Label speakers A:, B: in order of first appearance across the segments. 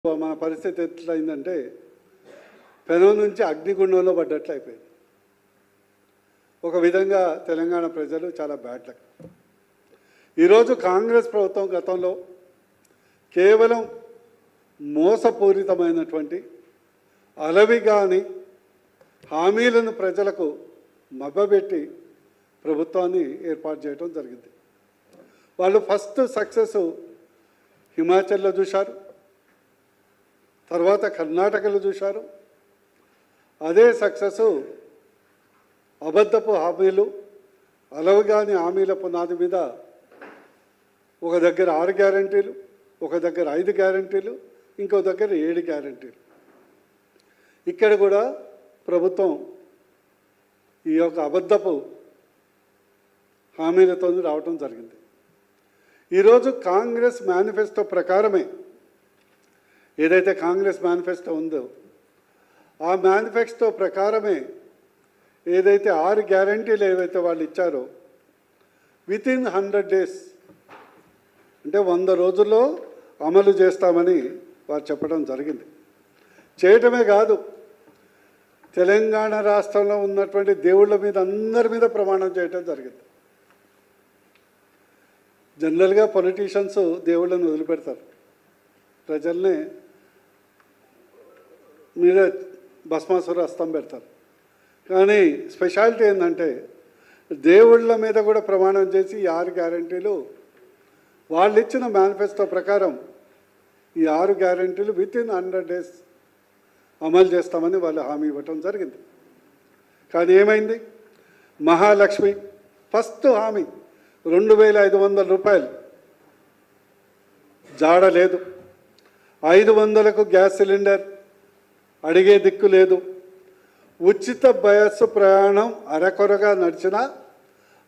A: మన పరిస్థితి ఎట్లయిందంటే పెనం నుంచి అగ్నిగుండంలో పడ్డట్లు అయిపోయింది. ఒక విధంగా తెలంగాణ ప్రజలు చాలా బ్యాడ్ లక్. ఈరోజు కాంగ్రెస్ ప్రభుత్వం గతంలో కేవలం మోసపూరితమైనటువంటి అలవిగాని హామీలను ప్రజలకు మభ్యపెట్టి ప్రభుత్వాన్ని ఏర్పాటు చేయడం జరిగింది. వాళ్ళు ఫస్ట్ సక్సెస్ హిమాచల్లో చూశారు, తర్వాత కర్ణాటకలో చూశారు. అదే సక్సెస్ అబద్ధపు హామీలు, అలవగాని హామీల పునాది మీద ఒక దగ్గర 6 గ్యారంటీలు, ఒక దగ్గర 5 గ్యారంటీలు, ఇంకో దగ్గర 7 గ్యారంటీలు. ఇక్కడ కూడా ప్రభుత్వం ఈ యొక్క అబద్ధపు హామీలతో రావటం జరిగింది. ఈరోజు కాంగ్రెస్ మేనిఫెస్టో ప్రకారమే, ఏదైతే కాంగ్రెస్ మేనిఫెస్టో ఉందో ఆ మేనిఫెస్టో ప్రకారమే ఏదైతే 6 గ్యారంటీలు ఏవైతే వాళ్ళు ఇచ్చారో వితిన్ 100 days అంటే 100 రోజుల్లో అమలు చేస్తామని వారు చెప్పడం జరిగింది. చేయటమే కాదు, తెలంగాణ రాష్ట్రంలో ఉన్నటువంటి దేవుళ్ళ మీద అందరి మీద ప్రమాణం చేయటం జరిగింది. జనరల్గా పొలిటీషియన్స్ దేవుళ్ళని వదిలిపెడతారు, ప్రజల్ని మీద భస్మాసుర హస్తం పెడతారు. కానీ స్పెషాలిటీ ఏంటంటే దేవుళ్ళ మీద కూడా ప్రమాణం చేసి ఈ 6 గ్యారంటీలు వాళ్ళు ఇచ్చిన మేనిఫెస్టో ప్రకారం ఈ 6 గ్యారంటీలు వితిన్ 100 days అమలు చేస్తామని వాళ్ళు హామీ ఇవ్వటం జరిగింది. కానీ ఏమైంది? మహాలక్ష్మి ఫస్ట్ హామీ 2500 రూపాయలు జాడ లేదు, 500కు గ్యాస్ సిలిండర్ అడిగే దిక్కు లేదు, ఉచిత బస్సు ప్రయాణం అరకొరగా నడిచినా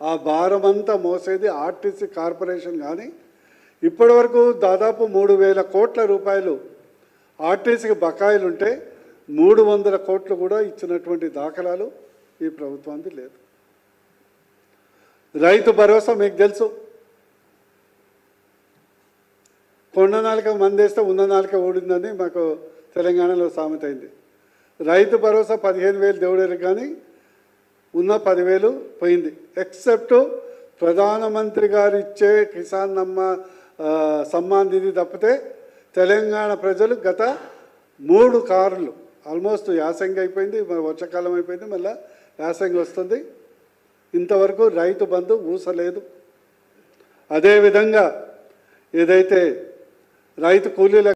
A: ఆ భారమంతా మోసేది ఆర్టీసీ కార్పొరేషన్. కానీ ఇప్పటి వరకు దాదాపు 3000 కోట్ల రూపాయలు ఆర్టీసీకి బకాయిలు ఉంటే 300 కోట్లు కూడా ఇచ్చినటువంటి దాఖలాలు ఈ ప్రభుత్వానికి లేదు. రైతు భరోసా మీకు తెలుసు, కొండ నాలుక మందేస్తే ఉన్న నాలుక ఊడిందని మాకు తెలంగాణలో సామెత అయింది. రైతు భరోసా 15,000 దేవుడేరు, కానీ ఉన్న 10,000 పోయింది. ఎక్సెప్ట్ ప్రధానమంత్రి గారు ఇచ్చే కిసాన్ సమ్మాన్ నిధి తప్పితే తెలంగాణ ప్రజలు గత 3 కార్లు ఆల్మోస్ట్ యాసంగి అయిపోయింది, వర్షాకాలం అయిపోయింది, మళ్ళీ యాసంగి వస్తుంది, ఇంతవరకు రైతు బంధు ఊసలేదు. అదేవిధంగా ఏదైతే రైతు కూలీల